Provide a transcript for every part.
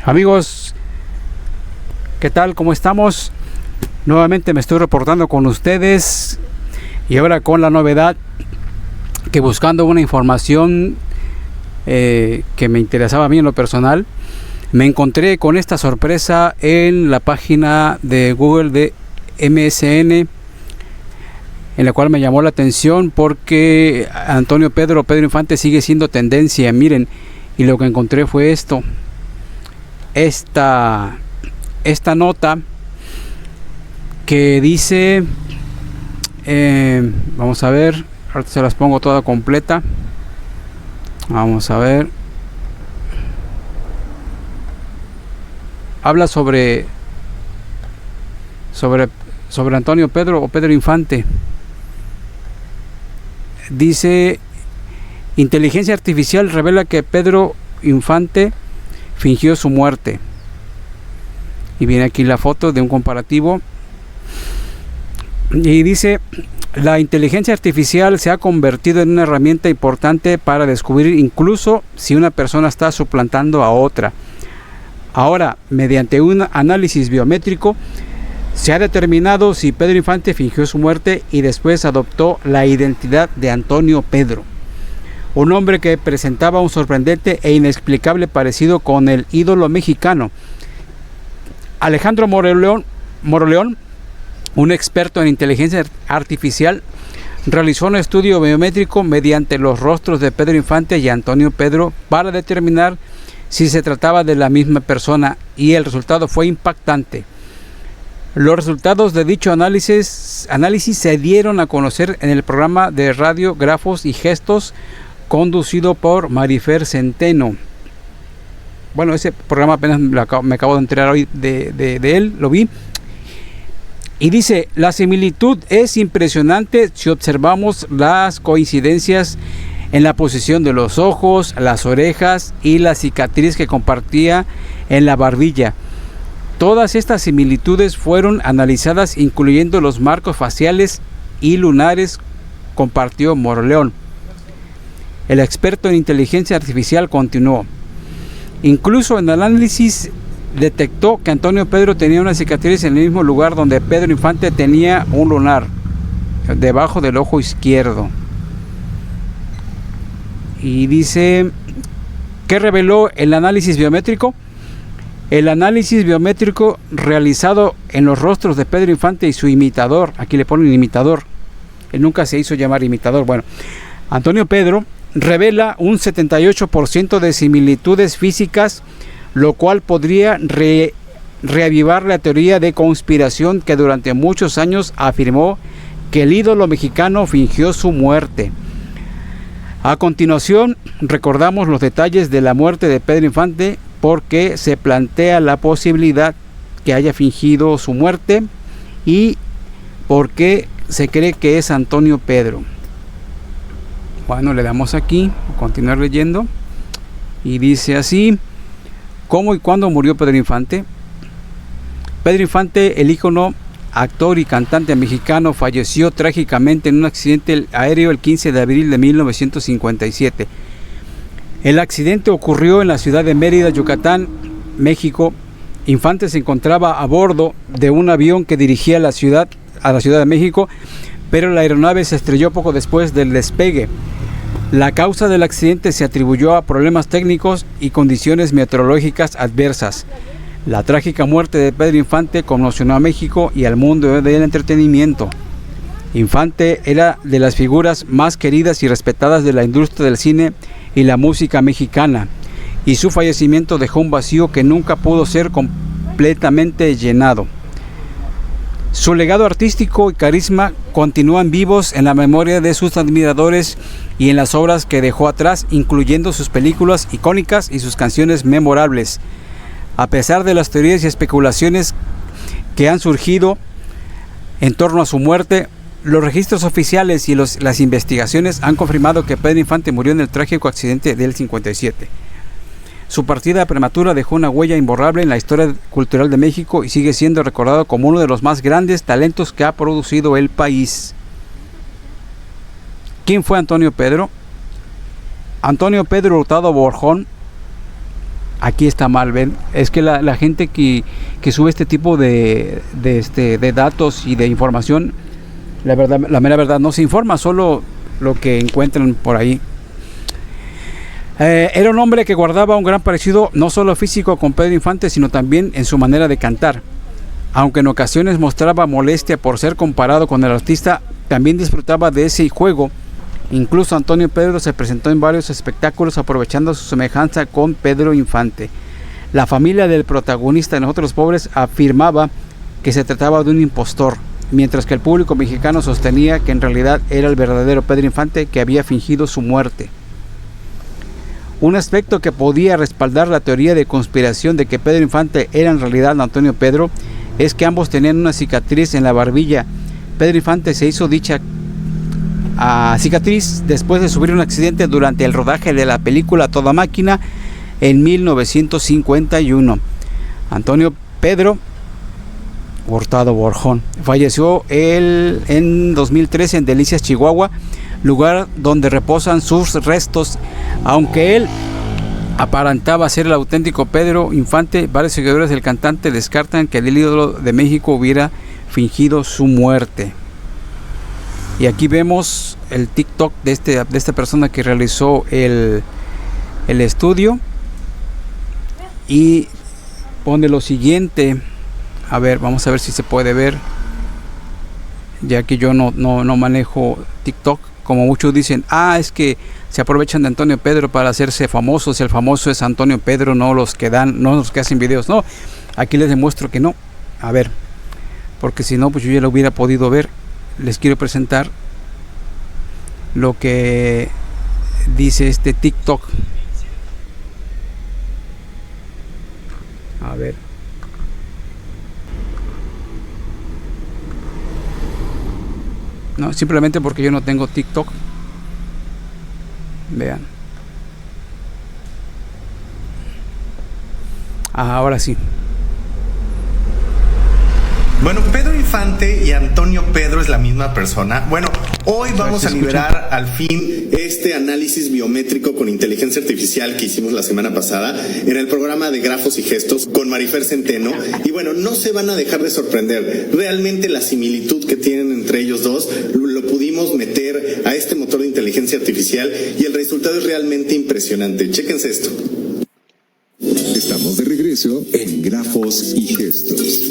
Amigos, ¿qué tal? ¿Cómo estamos? Nuevamente me estoy reportando con ustedes y ahora con la novedad que buscando una información que me interesaba a mí en lo personal, me encontré con esta sorpresa en la página de Google de MSN, en la cual me llamó la atención porque Antonio Pedro Infante sigue siendo tendencia. Miren, y lo que encontré fue esta nota que dice, vamos a ver, ahorita se las pongo toda completa. Vamos a ver. Habla sobre Antonio Pedro o Pedro Infante. Dice: inteligencia artificial revela que Pedro Infante fingió su muerte. Y viene aquí la foto de un comparativo. Y dice: la inteligencia artificial se ha convertido en una herramienta importante para descubrir incluso si una persona está suplantando a otra. Ahora, mediante un análisis biométrico, se ha determinado si Pedro Infante fingió su muerte y después adoptó la identidad de Antonio Pedro, un hombre que presentaba un sorprendente e inexplicable parecido con el ídolo mexicano. Alejandro Moroleón, un experto en inteligencia artificial, realizó un estudio biométrico mediante los rostros de Pedro Infante y Antonio Pedro para determinar si se trataba de la misma persona, y el resultado fue impactante. Los resultados de dicho análisis se dieron a conocer en el programa de radio Grafos y Gestos, conducido por Marifer Centeno. Bueno, ese programa apenas me acabo de enterar hoy de él, lo vi. Y dice: la similitud es impresionante si observamos las coincidencias en la posición de los ojos, las orejas y la cicatriz que compartía en la barbilla. Todas estas similitudes fueron analizadas, incluyendo los marcos faciales y lunares, compartió Moroleón. El experto en inteligencia artificial continuó: incluso en el análisis detectó que Antonio Pedro tenía una cicatriz en el mismo lugar donde Pedro Infante tenía un lunar, debajo del ojo izquierdo. Y dice: ¿qué reveló el análisis biométrico? El análisis biométrico realizado en los rostros de Pedro Infante y su imitador, aquí le ponen imitador, él nunca se hizo llamar imitador, bueno, Antonio Pedro, revela un 78% de similitudes físicas, lo cual podría reavivar la teoría de conspiración que durante muchos años afirmó que el ídolo mexicano fingió su muerte. A continuación, recordamos los detalles de la muerte de Pedro Infante, porque se plantea la posibilidad que haya fingido su muerte y porque se cree que es Antonio Pedro. Bueno, le damos aquí, continuar leyendo, y dice así: ¿cómo y cuándo murió Pedro Infante? Pedro Infante, el ícono, actor y cantante mexicano, falleció trágicamente en un accidente aéreo el 15 de abril de 1957. El accidente ocurrió en la ciudad de Mérida, Yucatán, México. Infante se encontraba a bordo de un avión que dirigía a la Ciudad de México, pero la aeronave se estrelló poco después del despegue. La causa del accidente se atribuyó a problemas técnicos y condiciones meteorológicas adversas. La trágica muerte de Pedro Infante conmocionó a México y al mundo del entretenimiento. Infante era de las figuras más queridas y respetadas de la industria del cine y la música mexicana, y su fallecimiento dejó un vacío que nunca pudo ser completamente llenado. Su legado artístico y carisma continúan vivos en la memoria de sus admiradores y en las obras que dejó atrás, incluyendo sus películas icónicas y sus canciones memorables. A pesar de las teorías y especulaciones que han surgido en torno a su muerte, los registros oficiales y las investigaciones han confirmado que Pedro Infante murió en el trágico accidente del 57. Su partida prematura dejó una huella imborrable en la historia cultural de México y sigue siendo recordado como uno de los más grandes talentos que ha producido el país. ¿Quién fue Antonio Pedro? Antonio Pedro Hurtado Borjón aquí está mal, ¿ven? Es que la gente que sube este tipo de datos y de información, la verdad, la mera verdad, no se informa, solo lo que encuentran por ahí. Era un hombre que guardaba un gran parecido, no solo físico con Pedro Infante, sino también en su manera de cantar. Aunque en ocasiones mostraba molestia por ser comparado con el artista, también disfrutaba de ese juego. Incluso Antonio Pedro se presentó en varios espectáculos aprovechando su semejanza con Pedro Infante. La familia del protagonista de Nosotros los Pobres afirmaba que se trataba de un impostor, mientras que el público mexicano sostenía que en realidad era el verdadero Pedro Infante que había fingido su muerte. Un aspecto que podía respaldar la teoría de conspiración de que Pedro Infante era en realidad Antonio Pedro es que ambos tenían una cicatriz en la barbilla. Pedro Infante se hizo dicha cicatriz después de sufrir un accidente durante el rodaje de la película Toda Máquina en 1951. Antonio Pedro Hurtado Borjón falleció en 2013 en Delicias, Chihuahua, lugar donde reposan sus restos. Aunque él aparentaba ser el auténtico Pedro Infante, varios seguidores del cantante descartan que el ídolo de México hubiera fingido su muerte. Y aquí vemos el TikTok de esta persona que realizó el estudio, y pone lo siguiente. A ver, vamos a ver si se puede ver, ya que yo no manejo TikTok. Como muchos dicen, es que se aprovechan de Antonio Pedro para hacerse famosos. El famoso es Antonio Pedro, no los que hacen videos. No, aquí les demuestro que no. A ver, porque si no, pues yo ya lo hubiera podido ver. Les quiero presentar lo que dice este TikTok. A ver. No, simplemente porque yo no tengo TikTok. Vean. Ahora sí. Bueno, Pedro Infante y Antonio Pedro es la misma persona. Bueno, hoy vamos a liberar al fin este análisis biométrico con inteligencia artificial que hicimos la semana pasada en el programa de Grafos y Gestos con Marifer Centeno. Y bueno, no se van a dejar de sorprender. Realmente la similitud que tienen entre ellos dos lo pudimos meter a este motor de inteligencia artificial y el resultado es realmente impresionante. Chéquense esto. Estamos de regreso en Grafos y Gestos.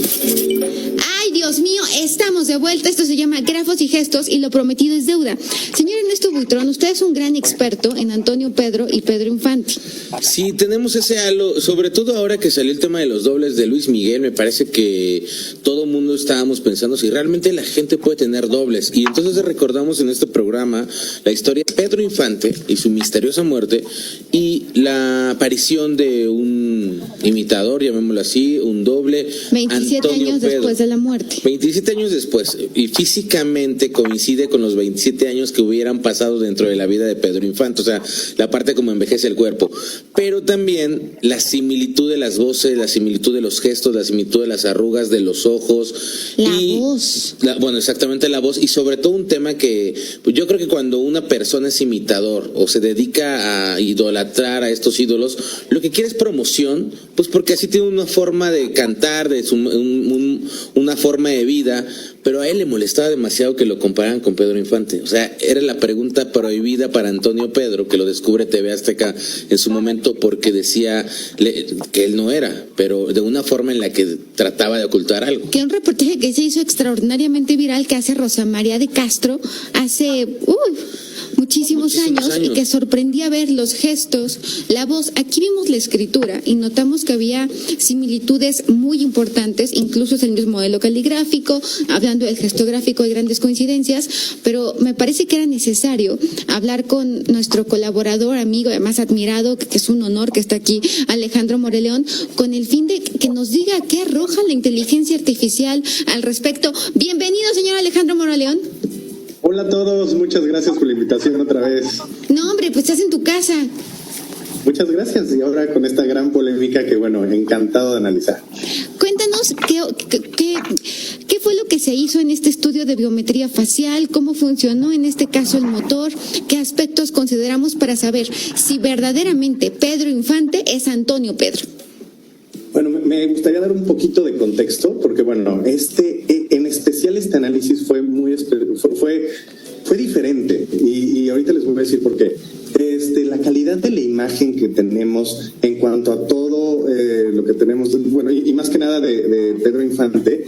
¡Ay, Dios mío! Estamos de vuelta. Esto se llama Grafos y Gestos y lo prometido es deuda. Señor Ernesto Buitrón, usted es un gran experto en Antonio Pedro y Pedro Infante. Sí, tenemos ese halo, sobre todo ahora que salió el tema de los dobles de Luis Miguel. Me parece que todo el mundo estábamos pensando si realmente la gente puede tener dobles. Y entonces recordamos en este programa la historia de Pedro Infante y su misteriosa muerte y la aparición de un imitador, llamémoslo así, un doble. 27 Antonio años Pedro. después de la muerte. 27 años después, y físicamente coincide con los 27 años que hubieran pasado dentro de la vida de Pedro Infante, o sea, la parte como envejece el cuerpo, pero también la similitud de las voces, la similitud de los gestos, la similitud de las arrugas de los ojos. La voz. Bueno, exactamente la voz, y sobre todo un tema que pues yo creo que cuando una persona es imitador o se dedica a idolatrar a estos ídolos, lo que quiere es promoción, pues porque así tiene una forma de cantar, de una forma de vida, pero a él le molestaba demasiado que lo compararan con Pedro Infante. O sea, era la pregunta prohibida para Antonio Pedro, que lo descubre TV Azteca en su momento porque decía que él no era, pero de una forma en la que trataba de ocultar algo. Que un reportaje que se hizo extraordinariamente viral que hace Rosa María de Castro hace muchísimos años y que sorprendía ver los gestos, la voz. Aquí vimos la escritura y notamos que había similitudes muy importantes, incluso es el mismo modelo caligráfico, hablando del gesto gráfico hay grandes coincidencias, pero me parece que era necesario hablar con nuestro colaborador, amigo, además admirado, que es un honor que está aquí, Alejandro Moreleón, con el fin de que nos diga qué arroja la inteligencia artificial al respecto. Bienvenido, señor Alejandro Moreleón. Hola a todos, muchas gracias por la invitación otra vez. No, hombre, pues estás en tu casa. Muchas gracias, y ahora con esta gran polémica que, bueno, encantado de analizar. Cuéntanos qué fue lo que se hizo en este estudio de biometría facial? ¿Cómo funcionó en este caso el motor? ¿Qué aspectos consideramos para saber si verdaderamente Pedro Infante es Antonio Pedro? Bueno, me gustaría dar un poquito de contexto, porque bueno, en especial este análisis fue diferente, y ahorita les voy a decir por qué. La calidad de la imagen que tenemos en cuanto a todo lo que tenemos, bueno, y más que nada de Pedro Infante,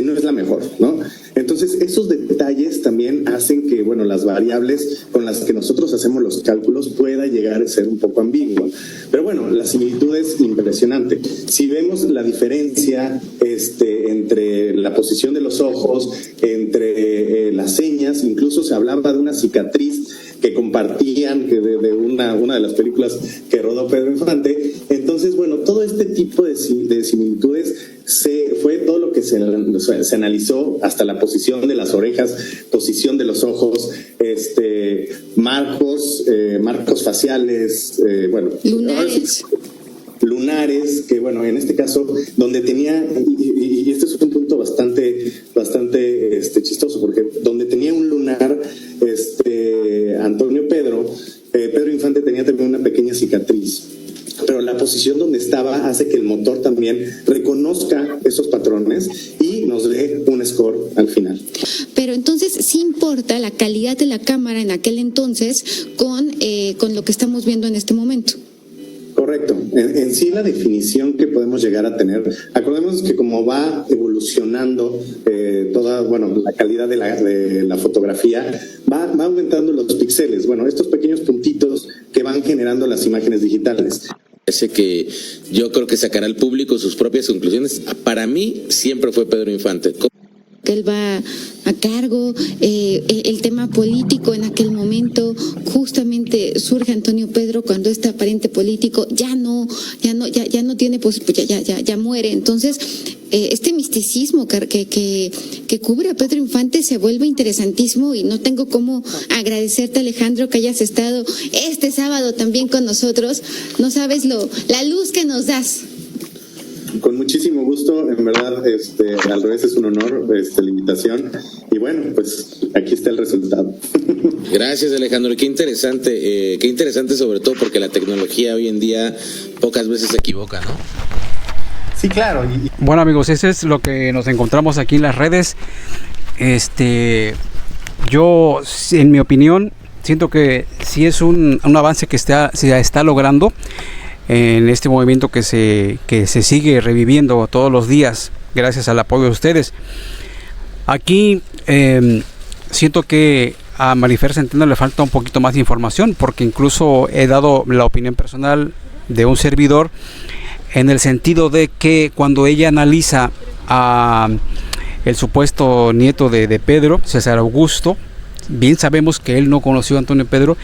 no es la mejor, ¿no? Entonces, esos detalles también hacen que, bueno, las variables con las que nosotros hacemos los cálculos pueda llegar a ser un poco ambigua. Pero bueno, la similitud es impresionante. Si vemos la diferencia entre la posición de los ojos, entre las señas, incluso se hablaba de una cicatriz que compartían de una de las películas que rodó Pedro Infante. Entonces, bueno, todo este tipo de similitudes fue todo lo que se analizó, hasta la posición de las orejas, posición de los ojos, marcos faciales, bueno, lunares, que bueno, en este caso, donde tenía, y este es un punto bastante chistoso, porque donde tenía un lunar, Antonio Pedro Infante tenía también una pequeña cicatriz. Pero la posición donde estaba hace que el motor también reconozca esos patrones y nos dé un score al final. Pero entonces sí importa la calidad de la cámara en aquel entonces con lo que estamos viendo en este momento. Correcto. En sí, la definición que podemos llegar a tener, acordémonos que como va evolucionando la calidad de la fotografía, va aumentando los píxeles, bueno, estos pequeños puntitos que van generando las imágenes digitales. Parece que yo creo que sacará al público sus propias conclusiones. Para mí siempre fue Pedro Infante. Él va a cargo, el tema político en aquel momento, justamente surge Antonio Pedro cuando este aparente político ya no tiene, pues ya muere. Entonces, este misticismo que cubre a Pedro Infante se vuelve interesantísimo, y no tengo cómo agradecerte, Alejandro, que hayas estado este sábado también con nosotros. No sabes la luz que nos das. Con muchísimo gusto, en verdad, al revés, es un honor la invitación, y bueno, pues aquí está el resultado. Gracias, Alejandro, qué interesante sobre todo porque la tecnología hoy en día pocas veces se equivoca, ¿no? Sí, claro. Bueno, amigos, eso es lo que nos encontramos aquí en las redes. Yo, en mi opinión, siento que sí es un avance que se está logrando en este movimiento que se sigue reviviendo todos los días gracias al apoyo de ustedes. Aquí siento que a Marifer Centeno le falta un poquito más de información, porque incluso he dado la opinión personal de un servidor en el sentido de que cuando ella analiza a el supuesto nieto de Pedro, César Augusto, bien sabemos que él no conoció a Antonio Pedro,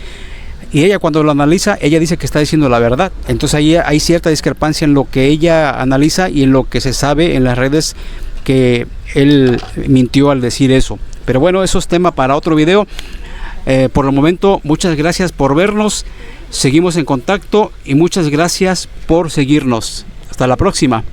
y ella cuando lo analiza, ella dice que está diciendo la verdad. Entonces ahí hay cierta discrepancia en lo que ella analiza y en lo que se sabe en las redes, que él mintió al decir eso. Pero bueno, eso es tema para otro video. Por el momento, muchas gracias por vernos. Seguimos en contacto y muchas gracias por seguirnos. Hasta la próxima.